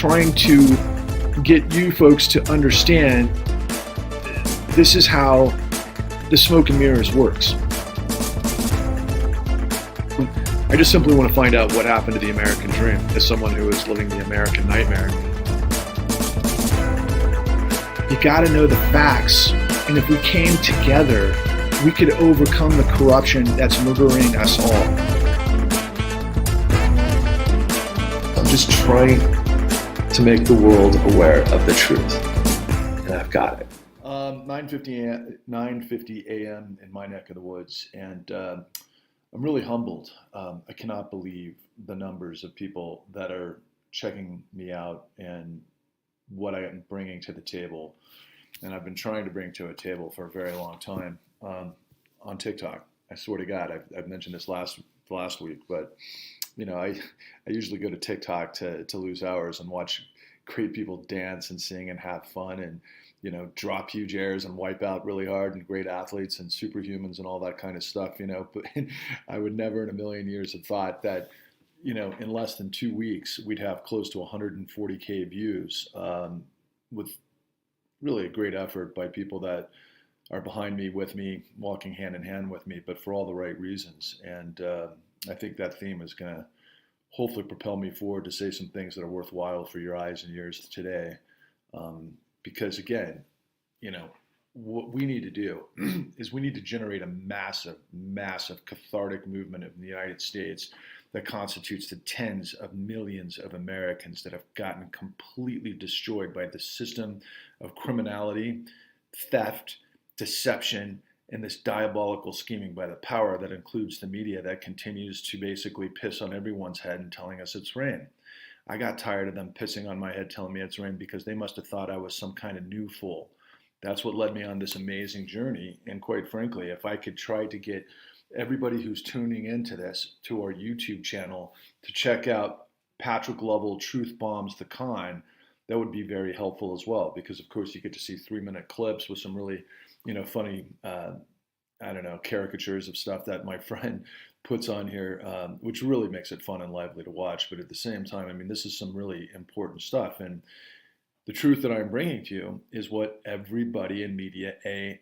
trying to get you folks to understand this is how the smoke and mirrors works. I just simply want to find out what happened to the American dream as someone who is living the American nightmare. You got to know the facts, and if we came together, we could overcome the corruption that's murdering us all. I'm just trying to make the world aware of the truth, and I've got it. 9:50 a.m. in my neck of the woods, and I'm really humbled. I cannot believe the numbers of people that are checking me out and what I am bringing to the table. And I've been trying to bring to a table for a very long time on TikTok. I swear to God, I've mentioned this last week, but I usually go to TikTok to lose hours and watch great people dance and sing and have fun and drop huge airs and wipe out really hard, and great athletes and superhumans and all that kind of stuff, but I would never in a million years have thought that, in less than 2 weeks, we'd have close to 140K views, with really a great effort by people that are behind me, with me, walking hand in hand with me, but for all the right reasons. And I think that theme is going to hopefully propel me forward to say some things that are worthwhile for your eyes and ears today. Because again, what we need to do is we need to generate a massive, massive cathartic movement in the United States that constitutes the tens of millions of Americans that have gotten completely destroyed by the system of criminality, theft, deception, and this diabolical scheming by the power that includes the media that continues to basically piss on everyone's head and telling us it's rain. I got tired of them pissing on my head telling me it's rain because they must have thought I was some kind of new fool. That's what led me on this amazing journey. And quite frankly, if I could try to get everybody who's tuning into this to our YouTube channel to check out Patrick Lovell, Truth Bombs the Con, that would be very helpful as well. Because of course you get to see 3-minute clips with some really, funny, caricatures of stuff that my friend puts on here, which really makes it fun and lively to watch. But at the same time, this is some really important stuff. And the truth that I'm bringing to you is what everybody in media,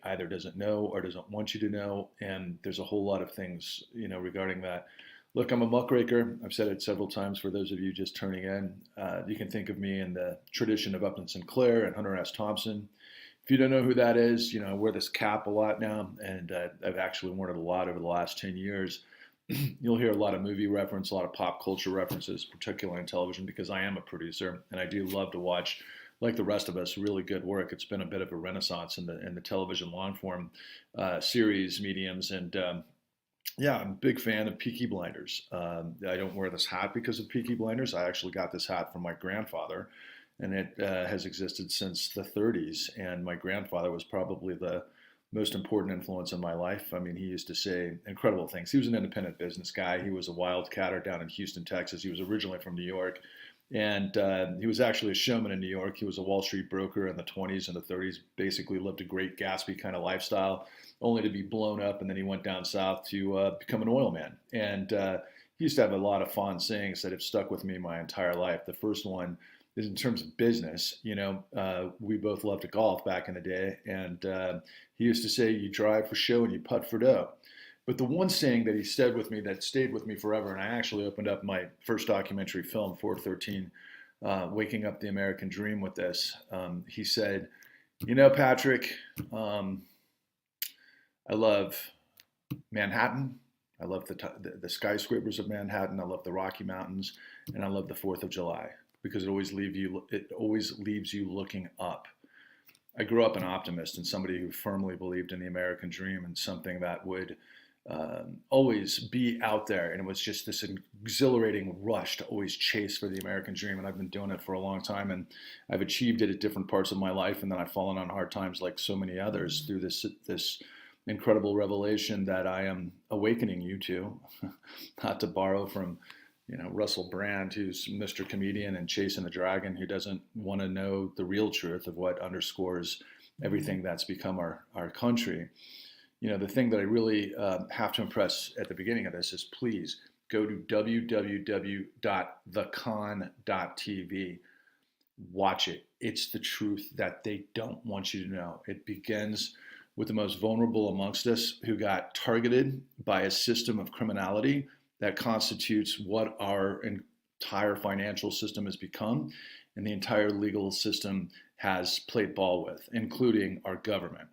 either doesn't know or doesn't want you to know. And there's a whole lot of things, regarding that. Look, I'm a muckraker. I've said it several times for those of you just turning in. You can think of me in the tradition of Upton Sinclair and Hunter S. Thompson. If you don't know who that is, I wear this cap a lot now, and I've actually worn it a lot over the last 10 years. You'll hear a lot of movie reference, a lot of pop culture references, particularly on television, because I am a producer and I do love to watch, like the rest of us, really good work. It's been a bit of a renaissance in the television long form series mediums, and I'm a big fan of Peaky Blinders. I don't wear this hat because of Peaky Blinders. I actually got this hat from my grandfather, and it has existed since the 30s. And my grandfather was probably the most important influence in my life. He used to say incredible things. He was an independent business guy. He was a wildcatter down in Houston, Texas. He was originally from New York. And he was actually a showman in New York. He was a Wall Street broker in the 20s and the 30s, basically lived a great Gatsby kind of lifestyle, only to be blown up. And then he went down south to become an oil man. And he used to have a lot of fond sayings that have stuck with me my entire life. The first one is in terms of business. We both loved to golf back in the day. And he used to say, you drive for show and you putt for dough. But the one saying that he said with me that stayed with me forever, and I actually opened up my first documentary film, 413, Waking Up the American Dream, with this. He said, Patrick, I love Manhattan. I love the skyscrapers of Manhattan. I love the Rocky Mountains, and I love the 4th of July because it always leaves you looking up. I grew up an optimist and somebody who firmly believed in the American dream and something that would always be out there. And it was just this exhilarating rush to always chase for the American dream. And I've been doing it for a long time, and I've achieved it at different parts of my life. And then I've fallen on hard times like so many others through this incredible revelation that I am awakening you to, not to borrow from Russell Brand, who's Mr. Comedian and Chasing the Dragon, who doesn't want to know the real truth of what underscores everything that's become our country. The thing that I really have to impress at the beginning of this is please go to www.thecon.tv. Watch it. It's the truth that they don't want you to know. It begins with the most vulnerable amongst us who got targeted by a system of criminality that constitutes what our entire financial system has become and the entire legal system has played ball with, including our government.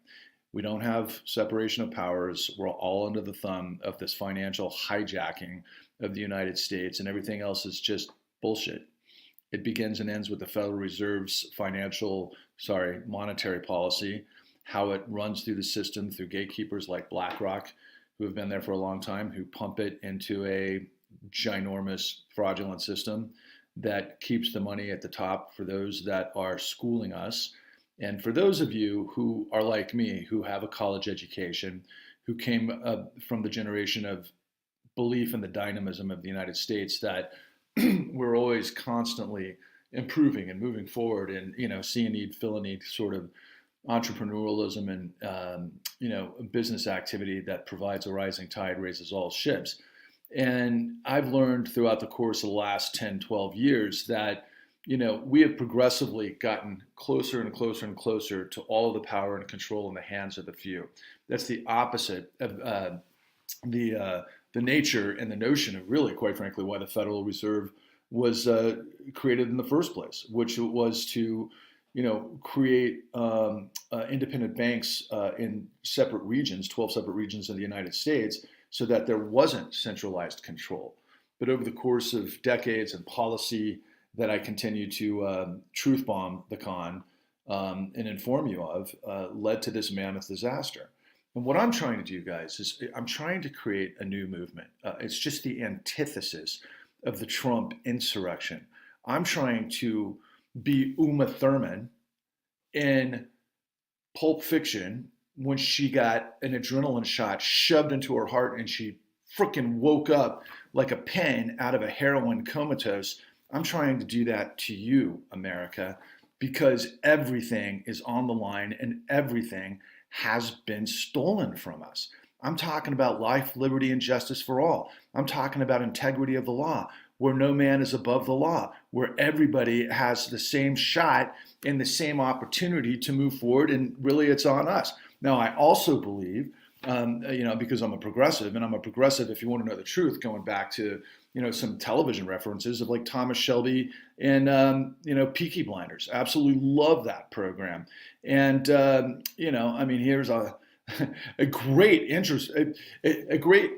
We don't have separation of powers. We're all under the thumb of this financial hijacking of the United States, and everything else is just bullshit. It begins and ends with the Federal Reserve's monetary policy, how it runs through the system through gatekeepers like BlackRock, who have been there for a long time, who pump it into a ginormous fraudulent system that keeps the money at the top for those that are schooling us. And for those of you who are like me, who have a college education, who came from the generation of belief in the dynamism of the United States, that we're always constantly improving and moving forward, and see a need, fill a need, sort of entrepreneurialism and business activity that provides a rising tide raises all ships. And I've learned throughout the course of the last 10, 12 years that we have progressively gotten closer and closer and closer to all of the power and control in the hands of the few. That's the opposite of the nature and the notion of, really, quite frankly, why the Federal Reserve was created in the first place, which was to, create independent banks in separate regions, 12 separate regions in the United States, so that there wasn't centralized control. But over the course of decades and policy that I continue to truth bomb the con and inform you of, led to this mammoth disaster. And what I'm trying to do, guys, is I'm trying to create a new movement. It's just the antithesis of the Trump insurrection. I'm trying to be Uma Thurman in Pulp Fiction when she got an adrenaline shot shoved into her heart and she frickin' woke up like a pin out of a heroin comatose. I'm trying to do that to you, America, because everything is on the line and everything has been stolen from us. I'm talking about life, liberty, and justice for all. I'm talking about integrity of the law, where no man is above the law, where everybody has the same shot and the same opportunity to move forward, and really it's on us. Now, I also believe, because I'm a progressive, and I'm a progressive, if you want to know the truth, going back to, some television references of like Thomas Shelby and, Peaky Blinders. Absolutely love that program. And, here's a great interest, a great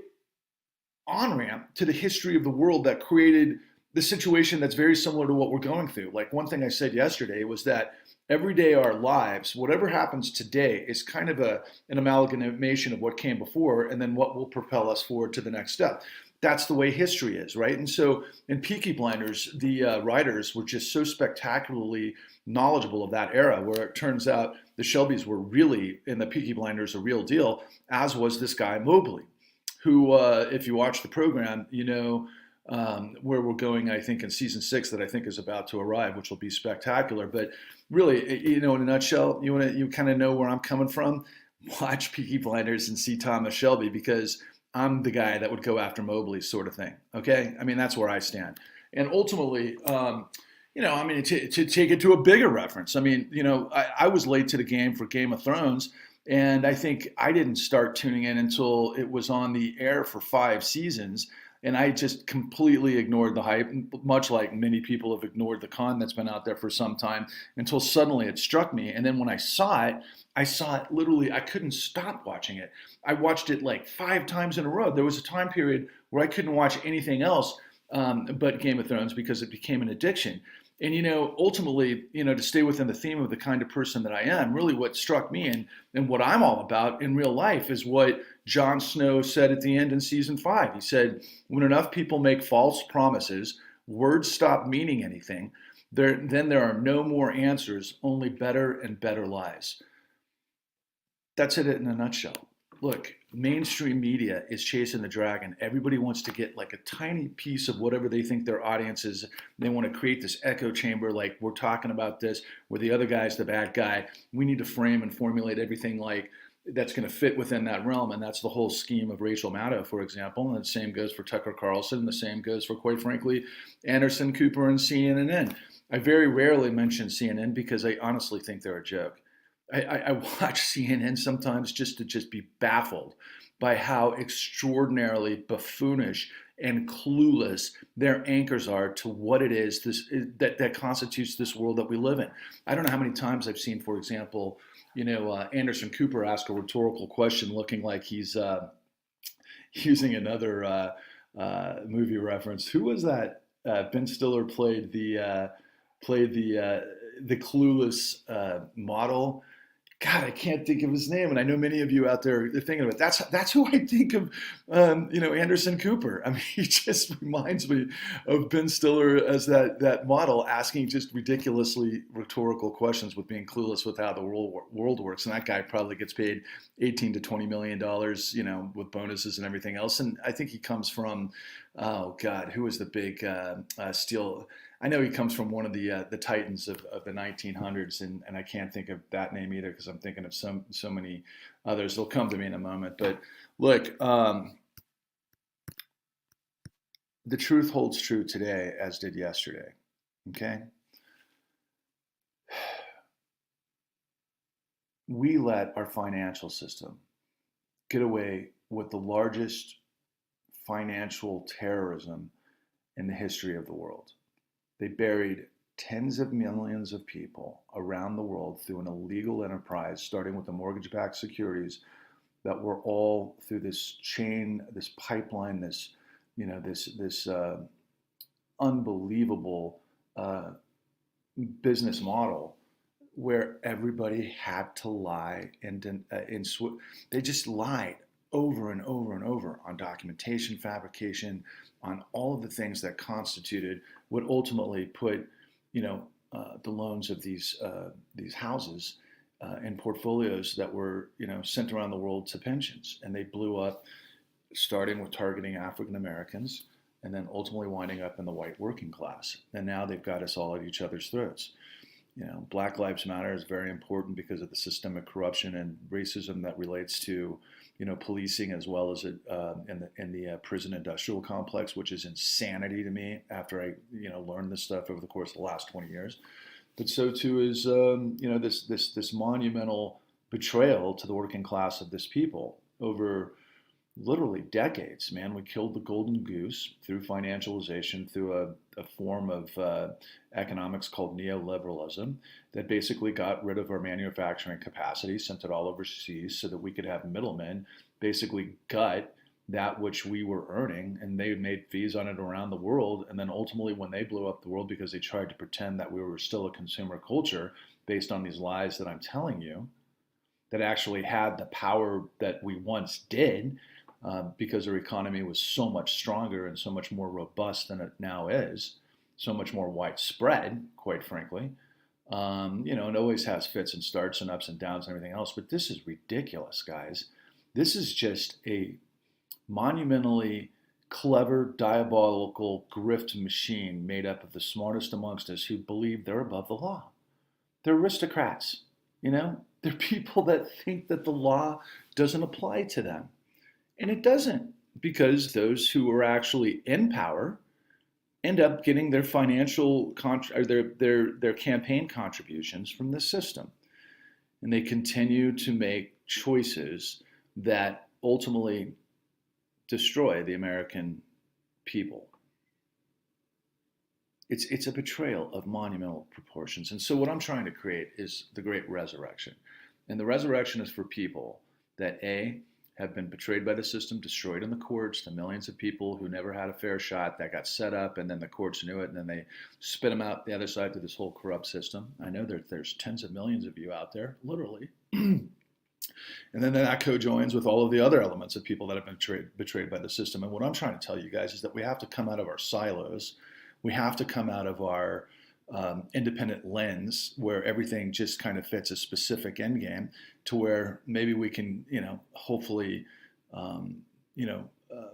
on-ramp to the history of the world that created the situation that's very similar to what we're going through. Like, one thing I said yesterday was that every day our lives, whatever happens today, is kind of an amalgamation of what came before and then what will propel us forward to the next step. That's the way history is, right? And so in Peaky Blinders, the writers were just so spectacularly knowledgeable of that era, where it turns out the Shelbys were really, in the Peaky Blinders, a real deal, as was this guy Mobley, who, if you watch the program, where we're going, I think, in season 6, that I think is about to arrive, which will be spectacular. But really, in a nutshell, you kind of know where I'm coming from. Watch Peaky Blinders and see Thomas Shelby, because I'm the guy that would go after Mobley, sort of thing. Okay, that's where I stand. And ultimately, to take it to a bigger reference, I was late to the game for Game of Thrones. And I think I didn't start tuning in until it was on the air for 5 seasons. And I just completely ignored the hype, much like many people have ignored the con that's been out there for some time, until suddenly it struck me. And then when I saw it literally, I couldn't stop watching it. I watched it like 5 times in a row. There was a time period where I couldn't watch anything else but Game of Thrones, because it became an addiction. And, ultimately, to stay within the theme of the kind of person that I am, really what struck me and what I'm all about in real life is what Jon Snow said at the end in season 5. He said, when enough people make false promises, words stop meaning anything, then there are no more answers, only better and better lies. That's it in a nutshell. Look, mainstream media is chasing the dragon. Everybody wants to get like a tiny piece of whatever they think their audience is. They want to create this echo chamber, like, we're talking about this, where the other guy's the bad guy. We need to frame and formulate everything like, that's going to fit within that realm. And that's the whole scheme of Rachel Maddow, for example. And the same goes for Tucker Carlson. And the same goes for, quite frankly, Anderson Cooper and CNN. I very rarely mention CNN because I honestly think they're a joke. I watch CNN sometimes just to just be baffled by how extraordinarily buffoonish and clueless their anchors are to what it is that constitutes this world that we live in. I don't know how many times I've seen, for example, Anderson Cooper ask a rhetorical question looking like he's using another movie reference. Who was that? Ben Stiller played the clueless model. God, I can't think of his name, and I know many of you out there are thinking of it. That's who I think of, Anderson Cooper. I mean, he just reminds me of Ben Stiller as that model asking just ridiculously rhetorical questions with being clueless with how the world works. And that guy probably gets paid $18 to $20 million, with bonuses and everything else. And I think he comes from, oh God, who was the big steel? I know he comes from one of the titans of the 1900s, and I can't think of that name either because I'm thinking of so many others. They'll come to me in a moment. But look, the truth holds true today as did yesterday. Okay? We let our financial system get away with the largest financial terrorism in the history of the world. They buried tens of millions of people around the world through an illegal enterprise, starting with the mortgage-backed securities that were all through this chain, this pipeline, this unbelievable business model where everybody had to lie they just lied over and over and over on documentation fabrication, on all of the things that constituted what ultimately put, the loans of these houses and portfolios that were, sent around the world to pensions. And they blew up, starting with targeting African Americans and then ultimately winding up in the white working class. And now they've got us all at each other's throats. Black Lives Matter is very important because of the systemic corruption and racism that relates to, policing as well as in the prison industrial complex, which is insanity to me after I, learned this stuff over the course of the last 20 years. But so too is, this monumental betrayal to the working class of this people over literally decades, man. We killed the golden goose through financialization, through a form of economics called neoliberalism that basically got rid of our manufacturing capacity, sent it all overseas so that we could have middlemen basically gut that which we were earning, and they made fees on it around the world. And then ultimately when they blew up the world because they tried to pretend that we were still a consumer culture based on these lies that I'm telling you, that actually had the power that we once did, because our economy was so much stronger and so much more robust than it now is, so much more widespread, quite frankly. It always has fits and starts and ups and downs and everything else, but this is ridiculous, guys. This is just a monumentally clever, diabolical grift machine made up of the smartest amongst us who believe they're above the law. They're aristocrats, They're people that think that the law doesn't apply to them. And it doesn't, because those who are actually in power end up getting their financial their campaign contributions from the system. And they continue to make choices that ultimately destroy the American people. It's a betrayal of monumental proportions. And so what I'm trying to create is the great resurrection. And the resurrection is for people that have been betrayed by the system, destroyed in the courts, the millions of people who never had a fair shot that got set up, and then the courts knew it, and then they spit them out the other side through this whole corrupt system. I know there's tens of millions of you out there, literally. And then that co-joins with all of the other elements of people that have been betrayed by the system. And what I'm trying to tell you guys is that we have to come out of our silos. We have to come out of our independent lens where everything just kind of fits a specific end game, to where maybe we can, hopefully,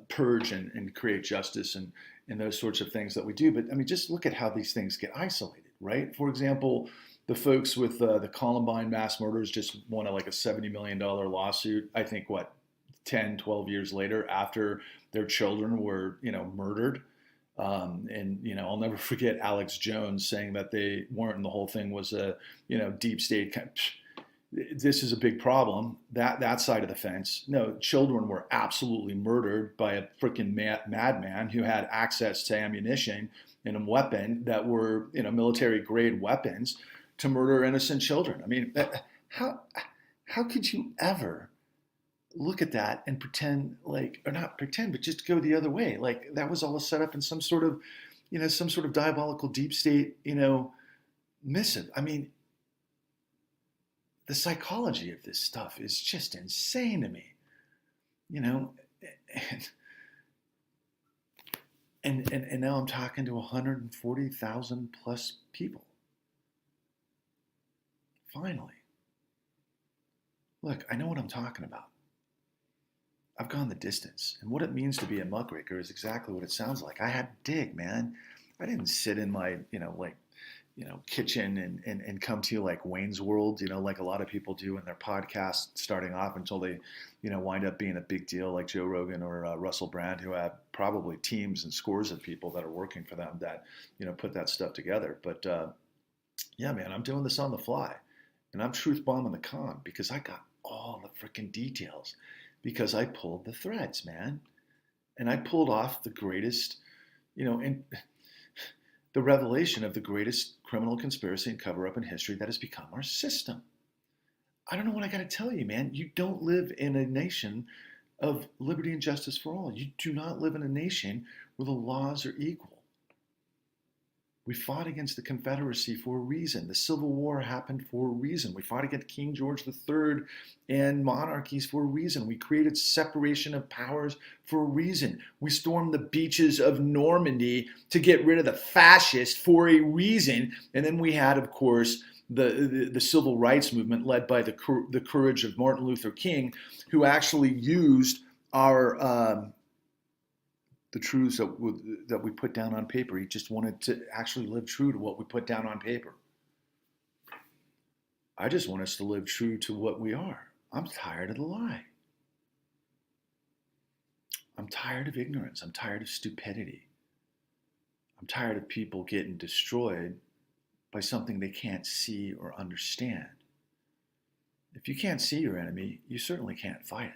purge and create justice and those sorts of things that we do. But I mean, just look at how these things get isolated, right? For example, The folks with the Columbine mass murders just won like a $70 million lawsuit. I think what, 10, 12 years later, after their children were, murdered. And I'll never forget Alex Jones saying that they weren't, and the whole thing was a, deep state. This is a big problem. That side of the fence. No, children were absolutely murdered by a freaking madman who had access to ammunition and a weapon that were, military grade weapons to murder innocent children. I mean, how could you ever look at that and pretend like, or not pretend, but just go the other way? Like that was all set up in some sort of, diabolical deep state, missive. I mean, the psychology of this stuff is just insane to me, and now I'm talking to 140,000 plus people. Finally. Look, I know what I'm talking about. I've gone the distance. And what it means to be a muckraker is exactly what it sounds like. I had to dig, man. I didn't sit in my, kitchen and come to you like Wayne's World, like a lot of people do in their podcasts starting off until they, wind up being a big deal like Joe Rogan or Russell Brand, who have probably teams and scores of people that are working for them that, put that stuff together. But yeah, man, I'm doing this on the fly. And I'm truth bombing the con because I got all the freaking details because I pulled the threads, man. And I pulled off the greatest, and the revelation of the greatest criminal conspiracy and cover-up in history that has become our system. I don't know what I got to tell you, man. You don't live in a nation of liberty and justice for all. You do not live in a nation where the laws are equal. We fought against the Confederacy for a reason. The Civil War happened for a reason. We fought against King George III and monarchies for a reason. We created separation of powers for a reason. We stormed the beaches of Normandy to get rid of the fascists for a reason. And then we had, of course, the civil rights movement led by the courage of Martin Luther King, who actually used our the truths that we put down on paper. He just wanted to actually live true to what we put down on paper. I just want us to live true to what we are. I'm tired of the lie. I'm tired of ignorance. I'm tired of stupidity. I'm tired of people getting destroyed by something they can't see or understand. If you can't see your enemy, you certainly can't fight it.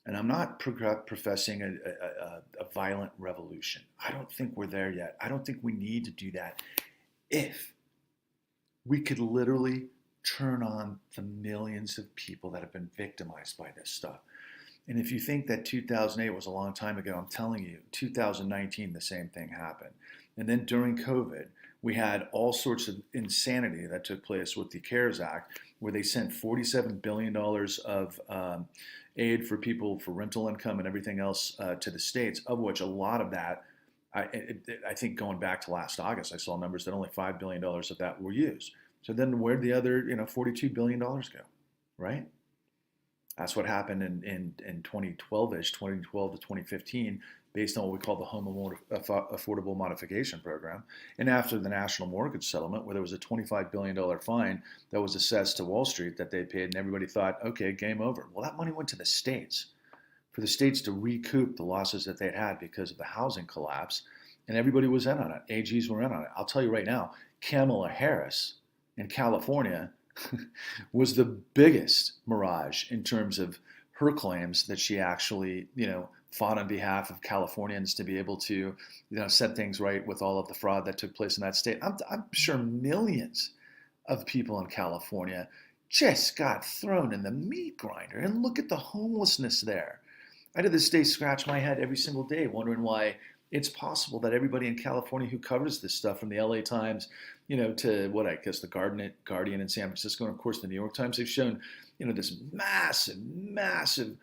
And I'm not professing a violent revolution. I don't think we're there yet. I don't think we need to do that. If we could literally turn on the millions of people that have been victimized by this stuff. And if you think that 2008 was a long time ago, I'm telling you, 2019, the same thing happened. And then during COVID, we had all sorts of insanity that took place with the CARES Act, where they sent $47 billion of aid for people for rental income and everything else to the states, of which a lot of that, I think going back to last August, I saw numbers that only $5 billion of that were used. So then where'd the other $42 billion go, right? That's what happened in 2012-ish, 2012 to 2015, based on what we call the Home Affordable Modification Program. And after the national mortgage settlement, where there was a $25 billion fine that was assessed to Wall Street that they paid, and everybody thought, okay, game over. Well, that money went to the states, for the states to recoup the losses that they'd had because of the housing collapse, and everybody was in on it. AGs were in on it. I'll tell you right now, Kamala Harris in California was the biggest mirage in terms of her claims that she actually, fought on behalf of Californians to be able to, set things right with all of the fraud that took place in that state. I'm sure millions of people in California just got thrown in the meat grinder. And look at the homelessness there. I to this day scratch my head every single day wondering why it's possible that everybody in California who covers this stuff, from the LA Times, to what I guess the Guardian in San Francisco, and of course the New York Times, they've shown, this massive,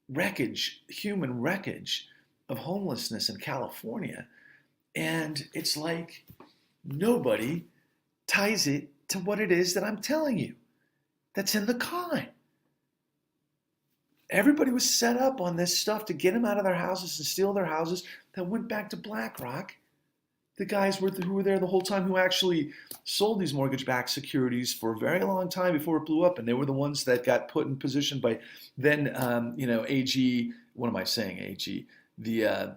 wreckage, human wreckage of homelessness in California. And it's like nobody ties it to what it is that I'm telling you that's in the con. Everybody was set up on this stuff to get them out of their houses and steal their houses that went back to BlackRock The guys who were there the whole time, who actually sold these mortgage-backed securities for a very long time before it blew up, and they were the ones that got put in position by then, AG. What am I saying? AG. I'm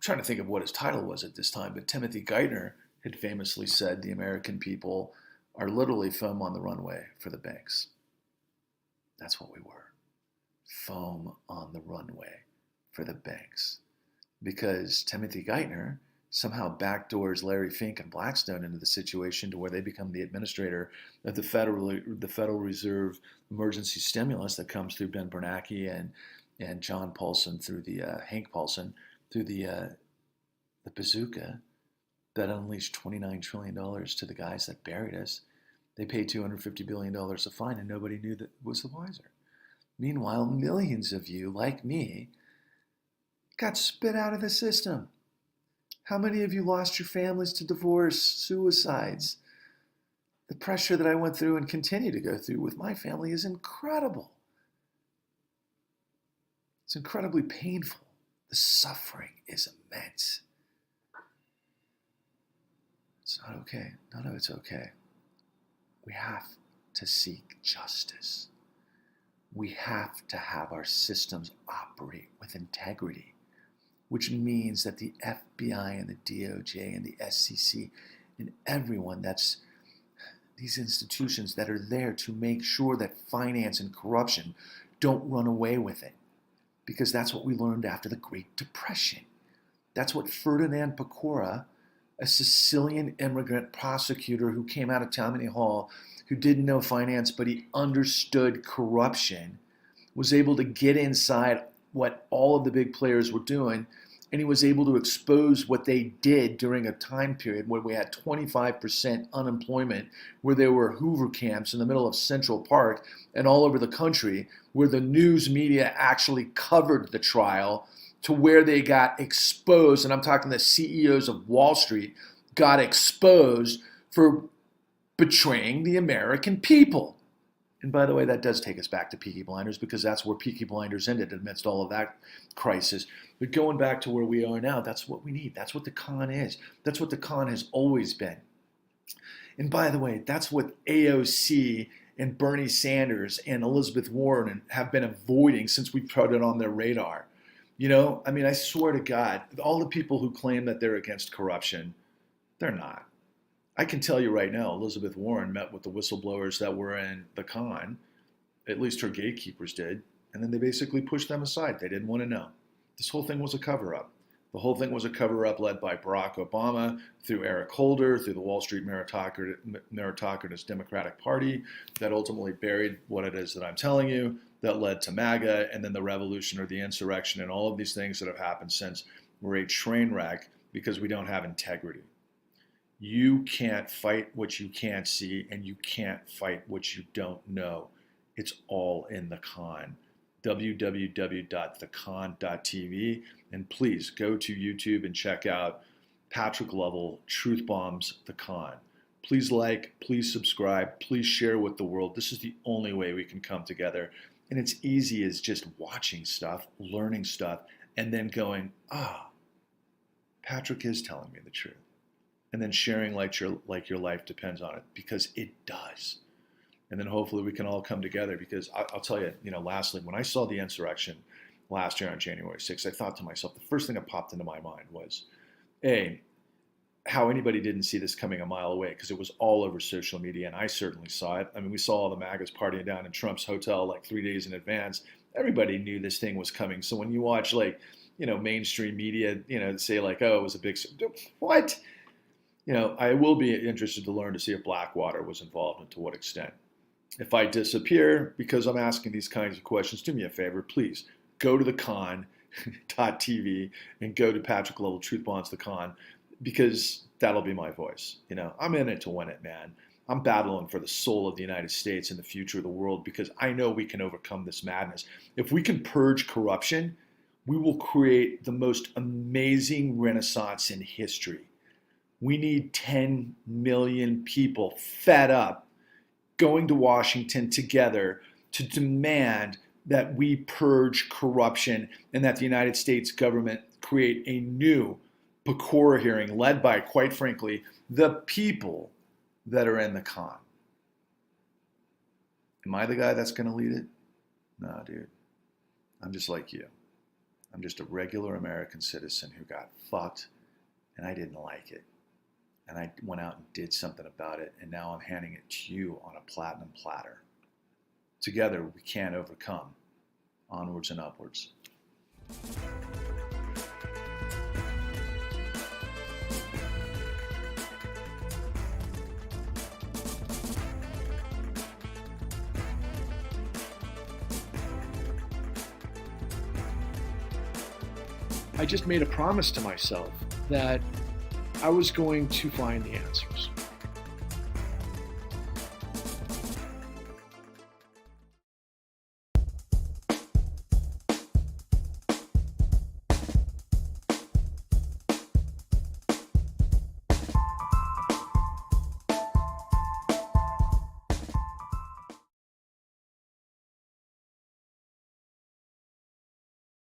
trying to think of what his title was at this time, but Timothy Geithner had famously said the American people are literally foam on the runway for the banks. That's what we were. Foam on the runway for the banks. Because Timothy Geithner somehow backdoors Larry Fink and Blackstone into the situation to where they become the administrator of the Federal Reserve emergency stimulus that comes through Ben Bernanke and John Paulson through the Hank Paulson through the bazooka that unleashed $29 trillion to the guys that buried us. They paid $250 billion a fine and nobody knew that was the wiser. Meanwhile, millions of you, like me, got spit out of the system. How many of you lost your families to divorce, suicides? The pressure that I went through and continue to go through with my family is incredible. It's incredibly painful. The suffering is immense. It's not okay. None of it's okay. We have to seek justice. We have to have our systems operate with integrity, which means that the FBI and the DOJ and the SEC and everyone that's these institutions that are there to make sure that finance and corruption don't run away with it. Because that's what we learned after the Great Depression. That's what Ferdinand Pecora, a Sicilian immigrant prosecutor who came out of Tammany Hall, who didn't know finance, but he understood corruption, was able to get inside what all of the big players were doing, and he was able to expose what they did during a time period where we had 25% unemployment, where there were Hoover camps in the middle of Central Park and all over the country, where the news media actually covered the trial to where they got exposed, and I'm talking the CEOs of Wall Street got exposed for betraying the American people. And by the way, that does take us back to Peaky Blinders, because that's where Peaky Blinders ended amidst all of that crisis. But going back to where we are now, that's what we need. That's what the con is. That's what the con has always been. And by the way, that's what AOC and Bernie Sanders and Elizabeth Warren have been avoiding since we put it on their radar. I swear to God, all the people who claim that they're against corruption, they're not. I can tell you right now, Elizabeth Warren met with the whistleblowers that were in the con, at least her gatekeepers did, and then they basically pushed them aside. They didn't want to know. This whole thing was a cover-up. The whole thing was a cover-up led by Barack Obama, through Eric Holder, through the Wall Street meritocratous Democratic Party, that ultimately buried what it is that I'm telling you, that led to MAGA, and then the revolution or the insurrection, and all of these things that have happened since were a train wreck because we don't have integrity. You can't fight what you can't see, and you can't fight what you don't know. It's all in the con. www.thecon.tv, and please go to YouTube and check out Patrick Lovell Truth Bombs the Con. Please like, please subscribe, please share with the world. This is the only way we can come together. And it's easy as just watching stuff, learning stuff, and then going, Patrick is telling me the truth. And then sharing like your life depends on it, because it does. And then hopefully we can all come together, because I'll tell you, lastly, when I saw the insurrection last year on January 6th, I thought to myself, the first thing that popped into my mind was, how anybody didn't see this coming a mile away, because it was all over social media, and I certainly saw it. I mean, we saw all the MAGAs partying down in Trump's hotel like 3 days in advance. Everybody knew this thing was coming. So when you watch mainstream media, say like, oh, it was a big, what? I will be interested to learn to see if Blackwater was involved and to what extent. If I disappear because I'm asking these kinds of questions, do me a favor, please go to thecon.tv and go to Patrick Lovell Truth Bombs the Con, because that'll be my voice. I'm in it to win it, man. I'm battling for the soul of the United States and the future of the world, because I know we can overcome this madness. If we can purge corruption, we will create the most amazing renaissance in history. We need 10 million people fed up going to Washington together to demand that we purge corruption and that the United States government create a new Pecora hearing led by, quite frankly, the people that are in the con. Am I the guy that's going to lead it? No, dude. I'm just like you. I'm just a regular American citizen who got fucked, and I didn't like it. And I went out and did something about it, and now I'm handing it to you on a platinum platter. Together, we can overcome. Onwards and upwards. I just made a promise to myself that I was going to find the answers.